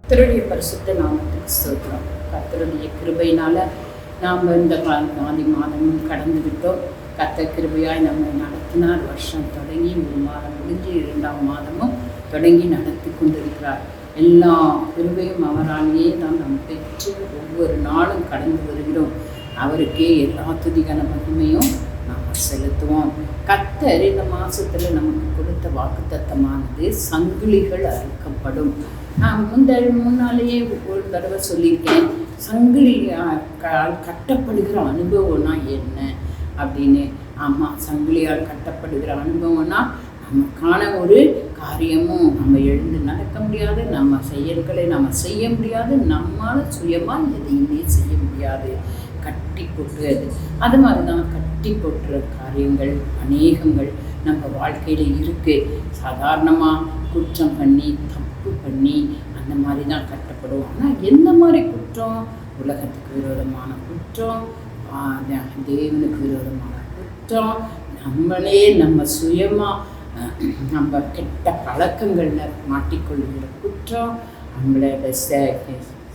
கர்த்தருடைய பரிசுத்த நாமத்துக்கு ஸ்தோத்திரம். கர்த்தருடைய கிருபையினால நாம் இந்த ஆதி மாதமும் கடந்து விட்டோம். கர்த்தர் கிருபையாய் நம்மை நடத்தினார். வருஷம் தொடங்கி 1 மாதம் முடிஞ்சு 2ஆம் மாதமும் தொடங்கி நடத்தி கொண்டிருக்கிறார். எல்லா கிருபையும் அவராலேயே தான் நாம் பெற்று ஒவ்வொரு நாளும் கடந்து வருகிறோம். அவருக்கே எல்லா துதிகான மகிமையும் நாம் செலுத்துவோம். கர்த்தர் இந்த மாதத்தில் நமக்கு கொடுத்த வாக்குத்தத்தமானது சங்கிலிகள் அறுக்கப்படும். நான் முன்னாலேயே ஒரு தடவை சொல்லியிருக்கேன், சங்கிலியால் கட்டப்படுகிற அனுபவம்னா என்ன அப்படின்னு. ஆமாம், சங்கிலியால் கட்டப்படுகிற அனுபவம்னா நமக்கான ஒரு காரியமும் நம்ம எழுந்து நடக்க முடியாது, நம்ம செயல்களை நம்ம செய்ய முடியாது, நம்மால் சுயமாக எதையுமே செய்ய முடியாது. கட்டி போட்டுறது அது மாதிரி தான் கட்டி போட்டுற காரியங்கள் அநேகங்கள் நம்ம வாழ்க்கையில் இருக்குது. சாதாரணமாக குற்றம் பண்ணி தப்பு பண்ணி அந்த மாதிரி தான் கட்டப்படும். ஆனால் எந்த மாதிரி குற்றம்? உலகத்துக்கு விரோதமான குற்றம், தேவனுக்கு விரோதமான குற்றம், நம்மளே நம்ம சுயமாக நம்ம கெட்ட பழக்கங்களில் மாட்டிக்கொள்கிற குற்றம், நம்மளோட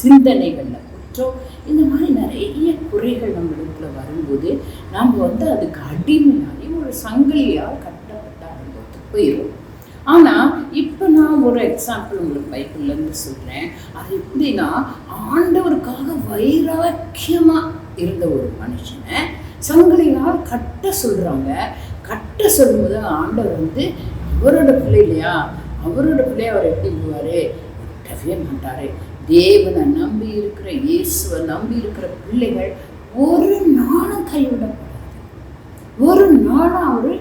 சிந்தனைகளில் குற்றம், இந்த மாதிரி நிறைய குறைகள் நம்மளுக்குள்ள வரும்போது நம்ம அதுக்கு அடிமையாகி ஒரு சங்கிலியால் கட்டப்பட்ட அனுபவத்துக்கு போயிடும். ஆனால் இப்போ நான் ஒரு எக்ஸாம்பிள் உங்களுக்கு பைபிள்லேருந்து சொல்கிறேன். அது எப்படின்னா, ஆண்டவருக்காக வைராக்கியமாக இருந்த ஒரு மனுஷனை சங்கிலியால் கட்ட சொல்கிறாங்க. கட்ட சொல்லும்போது ஆண்டவர் அவரோட பிள்ளை இல்லையா, அவரோட பிள்ளையை அவர் எப்படி விடுவார்? விட்டவே மாட்டார். தேவனை நம்பி இருக்கிற, இயேசுவை நம்பி இருக்கிற பிள்ளைகள் ஒரு நாளும் கைவிடப்படாது. ஒரு நாளும் அவர்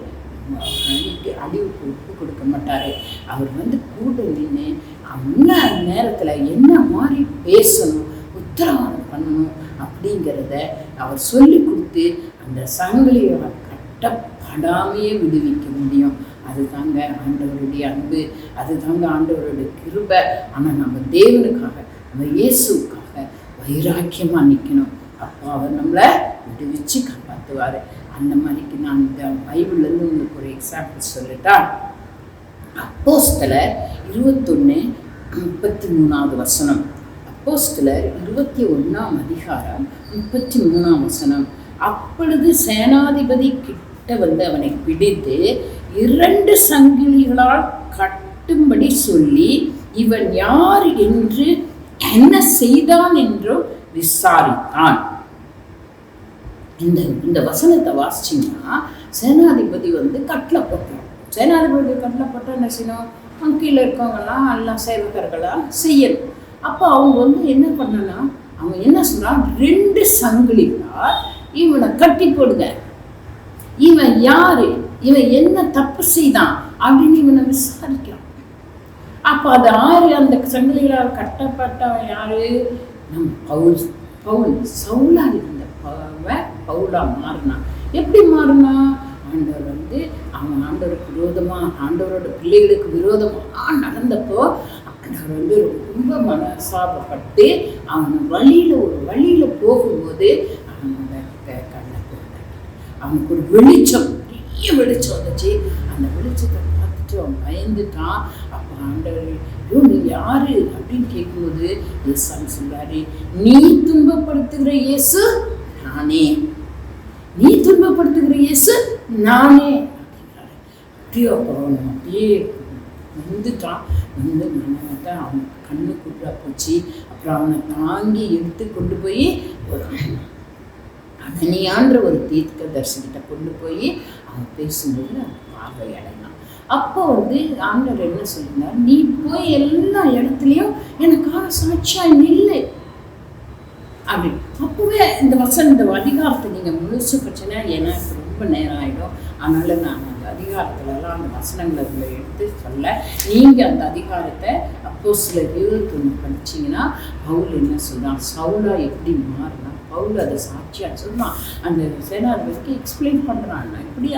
அடிவுக்கு விட்டு கொடுக்க மாட்டார். அவர் கூட நின்று அந்த நேரத்தில் என்ன மாதிரி பேசணும், உத்தரவாதம் பண்ணணும் அப்படிங்கிறத அவர் சொல்லி கொடுத்து அந்த சங்கிலியை கட்டப்படாமையே விடுவிக்க முடியும். அதுதாங்க ஆண்டவருடைய அன்பு, அதுதாங்க ஆண்டவருடைய கிருபை. ஆனால் நம்ம தேவனுக்காக, நம்ம இயேசுக்காக வைராக்கியமாக நிற்கணும். அப்போ அவர் நம்மளை விடுவிச்சு காப்பாற்றுவார். அந்த மாதிரிக்கு நான் இந்த பைபிள்லேருந்து உங்களுக்கு ஒரு எக்ஸாம்பிள் சொல்லட்டா? அப்போஸ்தலர் 21:33 வசனம். அப்போஸ்தலர் 21ஆம் அதிகாரம் 33ஆம் வசனம். அப்பொழுது சேனாதிபதி கிட்ட அவனை பிடித்து 2 சங்கிலிகளால் கட்டும்படி சொல்லி, இவன் யார் என்று என்ன செய்தான் என்றும் விசாரித்தான். இந்த வசனத்தை வாசிச்சிங்கன்னா, சேனாதிபதி கட்டில் போட்டான். சேனாதிபதி கட்டில் போட்டால் என்ன செய்யணும்? கீழே இருக்கவங்கலாம் எல்லாம் சேவகர்களாக செய்யணும். அப்போ அவங்க என்ன பண்ணனா, அவன் என்ன சொல்கிறான்? 2 சங்கிலிகளால் இவனை கட்டி போடுங்க. இவன் யாரு, இவன் என்ன தப்பு செய்தான் அப்படின்னு இவனை விசாரிக்கிறான். அப்போ அது ஆறு அந்த சங்கிலிகளால் கட்டப்பட்டவன் யாரு? நம் பவுல் சவுலா இருந்த பவுலா மாறினான். எப்படி மாறினா? ஆண்டவர் அவன் ஆண்டவருக்கு விரோதமாக, ஆண்டவரோட பிள்ளைகளுக்கு விரோதமாக நடந்தப்போ ஆண்டவர் ரொம்ப மனசாபப்பட்டு அவன் ஒரு வழியில் போகும்போது அவனோட கண்ணை போட்டான். அவனுக்கு ஒரு வெளிச்சம், பெரிய வெளிச்சம் வந்துச்சு. அந்த வெளிச்சத்தை பார்த்துட்டு அவன் பயந்துட்டான். அப்போ ஆண்டவர், நீ யாரு அப்படின்னு கேட்கும்போது இயேசு சொல்றாரு, நீ துன்பப்படுத்துகிற இயேசு நானே, நீ துன்பப்படுத்துகிற இயேசு நானே அப்படிங்கிறாரு. அப்படியே வந்துட்டான். அவன் கண்ணு கூட்டா போச்சு. அப்புறம் அவனை தாங்கி எடுத்து கொண்டு போய் அனனியான்ற ஒரு தீர்க்க தரிசனத்தை கொண்டு போய் அவன் பேசும்போது அவன் பார்வை அடைந்தான். அப்போ ஆண்டவர் என்ன சொல்லினார்? நீ போய் எல்லா இடத்துலையும் எனக்காக சாட்சியாய் நில்லு அப்படி. அப்போவே இந்த அதிகாரத்தை நீங்கள் முழுசு பிரச்சனை, ஏன்னா இப்போ ரொம்ப நேரம் ஆகிடும். அதனால் நான் அந்த அதிகாரத்துலலாம் அந்த வசனங்களை அதில் எடுத்து சொல்ல, நீங்கள் அந்த அதிகாரத்தை அப்போஸ்தலர் 21 படிச்சிங்கன்னா பவுல் என்ன சொல்கிறான், சவுலா எப்படி மாறினா, பவுல் அதை சாட்சியாக சொல்கிறான். அந்த சேனாதிபதிக்கு எக்ஸ்பிளைன் பண்ணுறான். நான் இப்படி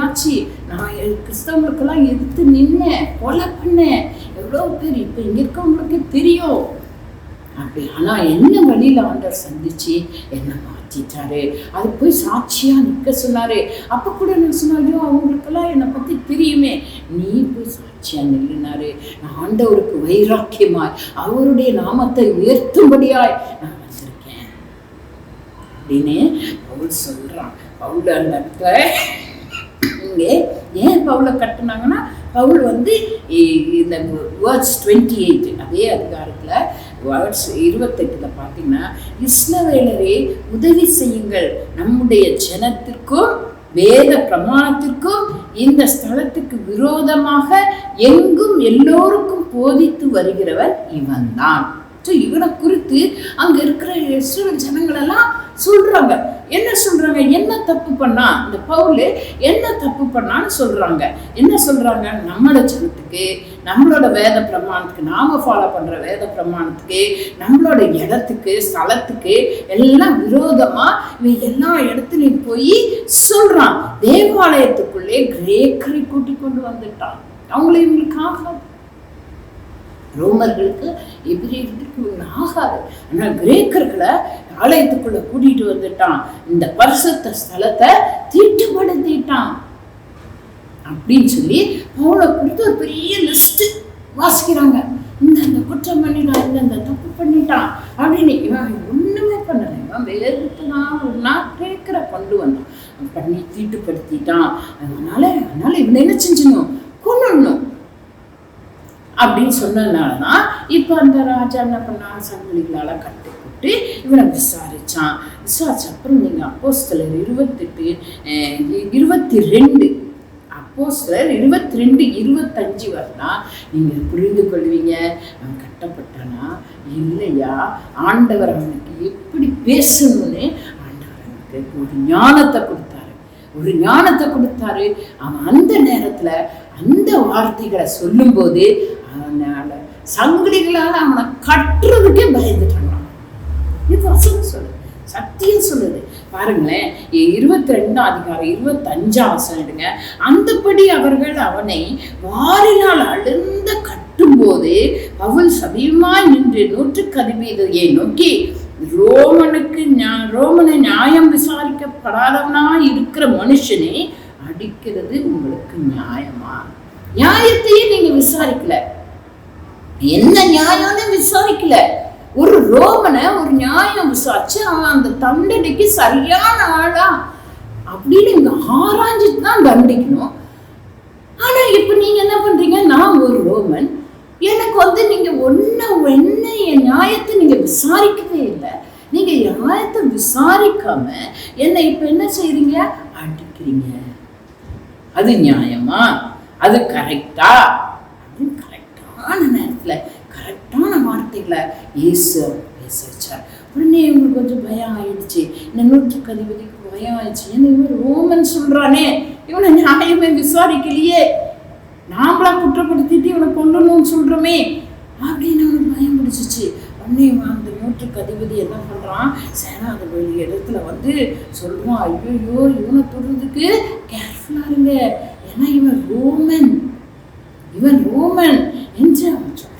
ஆச்சு, நான் கிறிஸ்தவங்களுக்கெல்லாம் எதிர்த்து நின்னேன், கொலை பண்ணேன், எவ்வளோ பேர் இப்போ இங்கே இருக்கவங்களுக்கே தெரியும் அப்படி. ஆனால் என்ன வழியில் ஆண்டவர் சந்திச்சு என்ன மாற்றிட்டாரு. அது போய் சாட்சியா நிற்க சொன்னாரு. அப்ப கூட நான் சொன்னாலும் அவங்களுக்கெல்லாம் என்னை பத்தி தெரியுமே, நீ போய் சாட்சியா நில்லுனாரு. நான் ஆண்டவருக்கு வைராக்கியமாய் அவருடைய நாமத்தை உயர்த்தும்படியாய் நான் வந்திருக்கேன் அப்படின்னு பவுல் சொல்றான். பவுல் அந்த இடத்துல இங்கே ஏன் பவுலை கட்டுனாங்கன்னா, பவுல் இந்த வேர்ட்ஸ் 28 அதே அதிகாரத்தில் வேர்ட்ஸ் 28 பார்த்தீங்கன்னா, இஸ்ரவேலரே உதவி செய்யுங்கள், நம்முடைய ஜனத்திற்கும் வேத பிரமாணத்திற்கும் இந்த ஸ்தலத்துக்கு விரோதமாக எங்கும் எல்லோருக்கும் போதித்து வருகிறவர் இவன் தான். இவனை குறித்து அங்க இருக்கிற இஸ்ரவேல் ஜனங்களெல்லாம் சொல்றாங்க. என்ன சொல்றாங்க? என்ன தப்பு பண்ணா இந்த பவுல், என்ன தப்பு பண்ணான்னு சொல்றாங்க. என்ன சொல்றாங்க? நம்மளோட ஜனத்துக்கு, நம்மளோட வேத பிரமாணத்துக்கு, நாம ஃபாலோ பண்ற வேத பிரமாணத்துக்கு, நம்மளோட இடத்துக்கு, ஸ்தலத்துக்கு எல்லாம் விரோதமா இவன் எல்லா இடத்துலையும் போய் சொல்றான். தேவாலயத்துக்குள்ளே கிரேக்கரை கூட்டி கொண்டு வந்துட்டான். அவங்கள இவங்களுக்கு ஆகாது, ரோமர்களுக்கு எபிரேயர்களுக்கு ஆகாது. ஆனால் கிரேக்கர்களை ஆலயத்துக்குள்ள கூட்டிட்டு வந்துட்டான். இந்த பரிசுத்த ஸ்தலத்தை தீட்டுப்படுத்திட்டான் அப்படின்னு சொல்லி பவுலை குறித்து ஒரு பெரிய லிஸ்ட் வாசிக்கிறாங்க. இந்த குற்றம் பண்ணிட்டான், இந்த தப்பு பண்ணிட்டான் அப்படின்னு. இவன் ஒண்ணுமே பண்ணலை, இவன் வேறுதான் ஒன்னா கிரேக்கரை கொண்டு வந்தான், பண்ணி தீட்டுப்படுத்திட்டான். அதனால இவனை என்ன செஞ்சணும்? கொல்லணும் அப்படின்னு சொன்னதுனாலதான் இப்ப அந்த ராஜா என்ன பண்ணா, சங்கிலிகளால கட்டுப்பட்டு இவனை விசாரிச்சான். விசாரிச்ச அப்புறம் நீங்க அப்போஸ்தலர் 22 அப்போஸ்தலர் 22-25 வரலாம் நீங்க புரிந்து கொள்வீங்க. அவன் கட்டப்பட்டானா இல்லையா, ஆண்டவர் அவனுக்கு எப்படி பேசணும்னு ஆண்டவர் அவனுக்கு ஒரு ஞானத்தை கொடுத்தாரு. அவன் அந்த நேரத்துல அந்த வார்த்தைகளை சொல்லும் போது அவனால சங்கிலிகளால் அவனை கட்டுறதுக்கே பயந்துட்டாங்க. இது வசனம் சொல்லுது, சத்தியம் சொல்லுது. பாருங்களேன், 22 அதிகாரம் 25 வசனம் எடுங்க. அந்தபடி அவர்கள் அவனை வாரினால் அழுந்த கட்டும் போது பவுல் சமீபமாய் நின்று 100 நோக்கி, ரோமனை நியாயம் விசாரிக்கப்படாதவனா இருக்கிற மனுஷனை அடிக்கிறது உங்களுக்கு நியாயமா? நியாயத்தையே நீங்க விசாரிக்கல, என்ன நியாயம்னு விசாரிக்கல. ஒரு ரோமனை ஒரு நியாயம் விசாரிச்சு அவன் அந்த தண்டனைக்கு சரியான ஆளா அப்படின்னு இங்க ஆராய்ஞ்சிட்டு தான் தண்டிக்கணும். ஆனா இப்ப நீங்க என்ன பண்றீங்க? நான் ஒரு ரோமன், எனக்கு நீங்க என்ன என் நியாயத்தை நீங்க விசாரிக்கவே இல்லை. நீங்க நியாயத்தை விசாரிக்காம என்ன இப்ப என்ன செய்றீங்க? அடிக்கிறீங்க. அது நியாயமா? அது கரெக்டா? அப்படின்னு கரெக்டான நேரத்துல கரெக்டான வார்த்தைகளை இயேசு பேச வச்சார். உடனே இவங்களுக்கு கொஞ்சம் பயம் ஆயிடுச்சு. இந்த 100 அதிபதிக்கு பயம் ஆயிடுச்சு. ஏன்னா இவன் ரோமன் சொல்றானே, இவனை நியாயமே விசாரிக்கலையே, நாமளா குற்றப்படுத்திட்டு இவனை கொல்லணும்னு சொல்றோமே அப்படின்னு அவனுக்கு பயம் பிடிச்சிச்சு. உடனே அந்த 100 அதிபதி என்ன பண்றான்? சேனாதிபதி இடத்துல சொல்றான், ஐயோ இவனை தொடுறதுக்கு கேர்ஃபுல்லா இருங்க, ஏன்னா இவன் ரோமன் என்று அவன் சொல்றான்.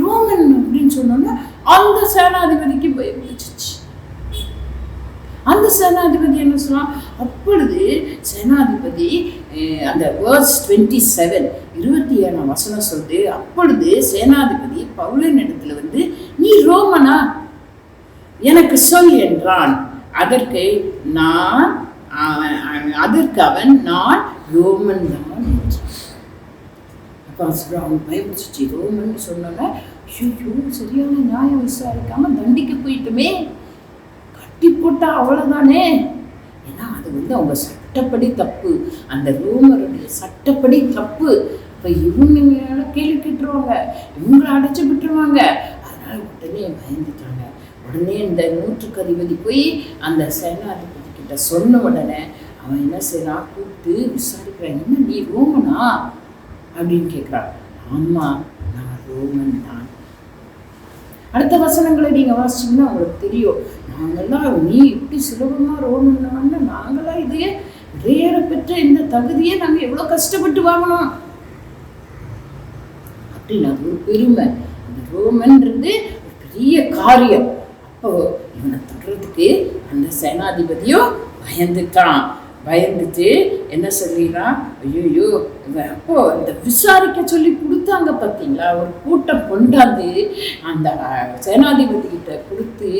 ரோமன் அப்படின்னு சொன்னோன்னா அந்த சேனாதிபதிக்கு பயம் பிடிச்சிச்சு. அந்த சேனாதிபதி என்ன சொன்னான்? அப்பொழுது சேனாதிபதி அந்த வேர்ஸ் 27 வசனம் சொல்லுது, அப்பொழுது சேனாதிபதி பவுலின் இடத்துல நீ ரோமனா எனக்கு சொல் என்றான். அதற்கு அவன் நான் ரோமன் தான் என்றான். அப்போ அவன் பயப்பிடிச்சிச்சு. ரோமன் சொன்னோன்னா சரியான நியாயம் விசாரிக்காம தண்டிக்க போயிட்டுமே, கட்டி போட்டா அவ்வளவுதானே. ஏன்னா அது அவங்க சட்டப்படி தப்பு, அந்த ரோமருடைய சட்டப்படி தப்பு. இப்போ இவங்க கேள்வி கேட்டுருவாங்க, இவங்களை அடைச்சு விட்டுருவாங்க. அதனால உடனே பயந்துட்டாங்க. உடனே இந்த 100 அதிபதி போய் அந்த சேனாதிபதி கிட்ட சொன்ன உடனே அவன் என்ன செய்யறான்? கூப்பிட்டு விசாரிக்கிறான், என்ன நீ ரோமனா அப்படின்னு கேட்குறான். ஆமா நான் ரோமன் தான். அடுத்த வசனங்களை நீங்க வாசிச்சீங்கன்னா உங்களுக்கு தெரியும். நாங்கெல்லாம் நீ இப்படி சுலபமா ரோமன்னா நாங்களாம் இதையே வேற பெற்ற இந்த தகுதியை நாங்க எவ்வளவு கஷ்டப்பட்டு வாங்கணும் அப்படின்னு அது ஒரு பெருமை. அந்த ரோமன்றது ஒரு பெரிய காரியம். அப்போ இவனை பார்க்கறதுக்கு அந்த சேனாதிபதியும் பயந்துட்டு என்ன சொல்லிடுறான், ஐயோ அப்போ இந்த விசாரிக்க சொல்லி கொடுத்தாங்க பார்த்தீங்களா, ஒரு கூட்டம் கொண்டாந்து அந்த சேனாதிபதி கிட்ட கொடுத்து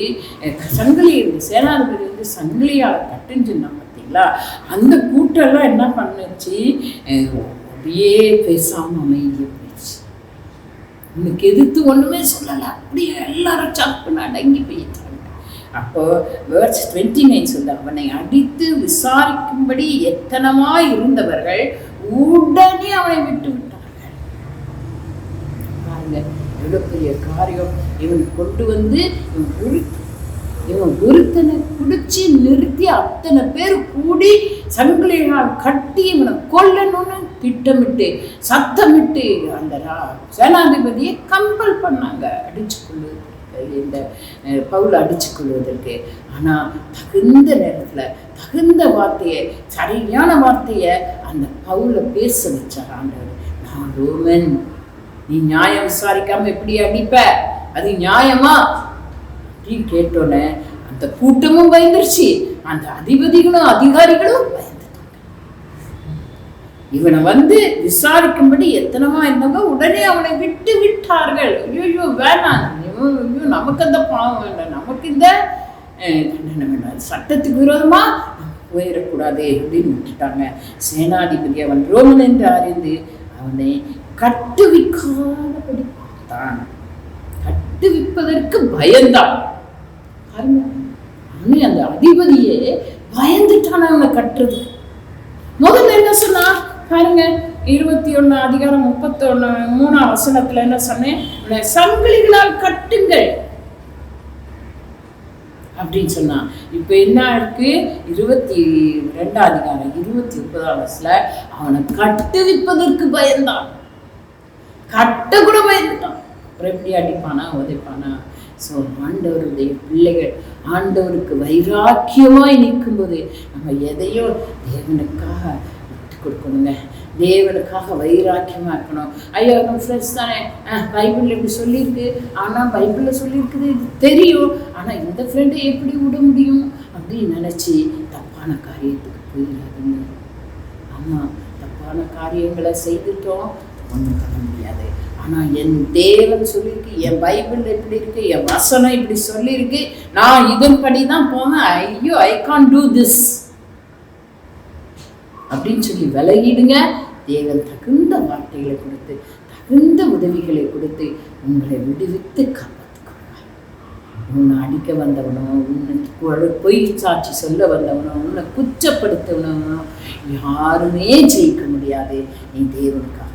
சேனாதிபதி வந்து சங்கிலியால் கட்டுன்னு சொன்னாங்க பார்த்தீங்களா. அந்த கூட்டம்லாம் என்ன பண்ணுச்சு, அப்படியே பேசாம அமைதியை போயிடுச்சு. இன்னைக்கு எதிர்த்து ஒண்ணுமே சொல்லலை, அப்படியே எல்லாரும் சப்புன்னு அடங்கி போயிட்டாங்க. அப்போ வேர்ஸ் 29 சொல்ல, அவனை அடித்து விசாரிக்கும்படி எத்தனமாய் இருந்தவர்கள் உடனே அவனை விட்டு விட்டார்கள். பாருங்க எவ்வளவு பெரிய காரியம். இவன் கொண்டு வந்து இவன் ஒருத்தனை பிடிச்சி நிறுத்தி அத்தனை பேர் கூடி சங்கிலியால் கட்டி இவனை கொல்லணும்னு திட்டமிட்டு சத்தமிட்டு அந்த சேனாதிபதியை கம்பல் பண்ணாங்க அடிச்சு கொள்ளுது, இந்த பவுல் அடிச்சு கொள்வதற்கு. ஆனால் தகுந்த நேரத்தில் தகுந்த வார்த்தையை, சரியான வார்த்தையை அந்த பவுலை பேச வச்சார் ஆண்டவர். நான் ரோமன், நீ நியாயம் விசாரிக்காம எப்படி அடிப்ப, அது நியாயமா அப்படின்னு கேட்டோன்னே அந்த கூட்டமும் பயந்துருச்சு, அந்த அதிபதிகளும் அதிகாரிகளும் பயந்துட்டாங்க. இவனை வந்து விசாரிக்கும்படி எத்தனமா இருந்தவங்க உடனே அவனை விட்டு விட்டார்கள். ஐயோ வேணாம், நமக்கு அந்த பாவம் வேண்டாம், நமக்கு இந்த தண்டனை வேண்டாம், சட்டத்துக்கு விரோதமா போயிடக்கூடாது அப்படின்னு விட்டுட்டாங்க. சேனாதிபதி அவன் ரோமன் என்று அறிந்து அவனை கட்டுவிக்காதபடி பார்த்தான். கட்டுவிப்பதற்கு பயந்தான். அந்த அதிபதியே பயந்துட்டான அவனை கட்டுறது. முதல்ல என்ன சொன்னா பாருங்க, 21 அதிகாரம் 31 வசனத்துல என்ன சொன்னேன், சங்கிலிகளால் கட்டுங்கள் அப்படின்னு சொன்னா. இப்ப என்ன இருக்கு, 22 அதிகாரம் 29 வசனத்துல அவனை கட்டுவிப்பதற்கு பயந்தான், கட்ட கூட பயந்துட்டான். அப்புறம் எப்படி அடிப்பானா உதைப்பானா? ஸோ ஆண்டவருடைய பிள்ளைகள் ஆண்டவருக்கு வைராக்கியமாய் நிற்கும்போது நம்ம எதையும் தேவனுக்காக விட்டு கொடுக்கணுங்க, தேவனுக்காக வைராக்கியமாக இருக்கணும். ஐயோ நம்ம ஃப்ரெண்ட்ஸ் தானே, பைபிளில் இப்படி சொல்லியிருக்கு, ஆனால் பைபிளில் சொல்லியிருக்குது இது தெரியும், ஆனால் இந்த ஃப்ரெண்டை எப்படி விட முடியும் அப்படின்னு நினச்சி தப்பான காரியத்துக்கு போயிடாதுங்க. ஆமாம், தப்பான காரியங்களை செய்துட்டோம், ஒன்றும் பண்ண முடியாது. ஆனால் என் தேவன் சொல்லியிருக்கு, என் பைபிள் எப்படி இருக்கு, என் வசனம் இப்படி சொல்லியிருக்கு, நான் இதன்படி தான் போவேன், ஐயோ ஐ கான் டூ திஸ் அப்படின்னு சொல்லி விலகிடுங்க. தேவன் தகுந்த வார்த்தைகளை கொடுத்து தகுந்த உதவிகளை கொடுத்து உங்களை விடுவித்து காப்பாற்றுக்கொள்வார். உன்னை அடிக்க வந்தவனோ, உன்னை பொய் சாட்சி சொல்ல வந்தவனோ, உன்னை குற்றப்படுத்தவனோ யாருமே ஜெயிக்க முடியாது. நீ தேவனுக்காக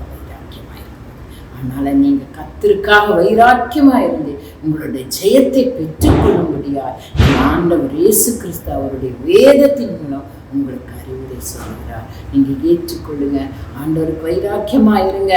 அதனால நீங்க கர்த்தருக்காக வைராக்கியமா இருந்து உங்களுடைய ஜெயத்தை பெற்றுக்கொள்ளும்படியா ஆண்டவர் இயேசு கிறிஸ்து அவருடைய வேதத்தின் மூலம் உங்களுக்கு அறிவுரை சொல்கிறார். நீங்க ஏற்றுக்கொள்ளுங்க, ஆண்டவருக்கு வைராக்கியமா இருங்க.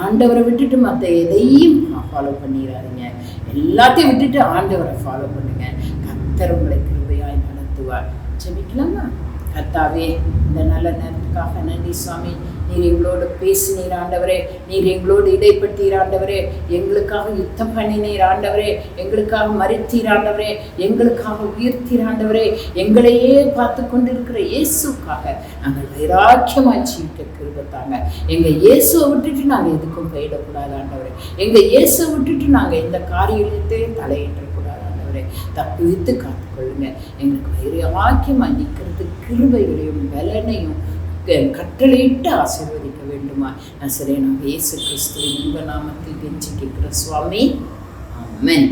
ஆண்டவரை விட்டுட்டு மற்ற எதையும் ஃபாலோ பண்ணிடாதீங்க, எல்லாத்தையும் விட்டுட்டு ஆண்டவரை ஃபாலோ பண்ணுங்க. கர்த்தர் உங்களை கிருபையாய் நடத்துவார். ஜெபிக்கலாமா? கர்த்தாவே, இந்த நல்ல நேரத்துக்காக நன்றி சுவாமி. நீர் எங்களோடு பேசினீர் ஆண்டவரே, நீர் எங்களோடு இடைப்பட்டீர் ஆண்டவரே, எங்களுக்காக யுத்தம் பண்ணினீர் ஆண்டவரே, எங்களுக்காக மறித்தீர் ஆண்டவரே, எங்களுக்காக உயிர்த்தீர் ஆண்டவரே. எங்களையே பார்த்து கொண்டிருக்கிற இயேசுக்காக நாங்கள் வைராக்கியமாய் ஜீவிக்க கிருபைத்தாங்க. எங்கள் இயேசுவை விட்டுட்டு நாங்கள் எதுக்கும் போயிடக்கூடாது ஆண்டவரே. எங்கள் இயேசுவை விட்டுட்டு நாங்கள் எந்த காரியத்தையும் தலையிடக்கூடாது ஆண்டவரே. தப்பிவித்து காத்துக்கொள்ளுங்க. எங்களுக்கு வைராக்கியமாய் நிற்கிறதுக்கு கிருபைகளையும் பலனையும் கட்டளையிட்டு ஆசீர்வதிக்க வேண்டுமா? நசரேயனாகிய இயேசு கிறிஸ்துவின் இன்ப நாமத்தில் கெஞ்சி கேட்கிற சுவாமி, ஆமென்.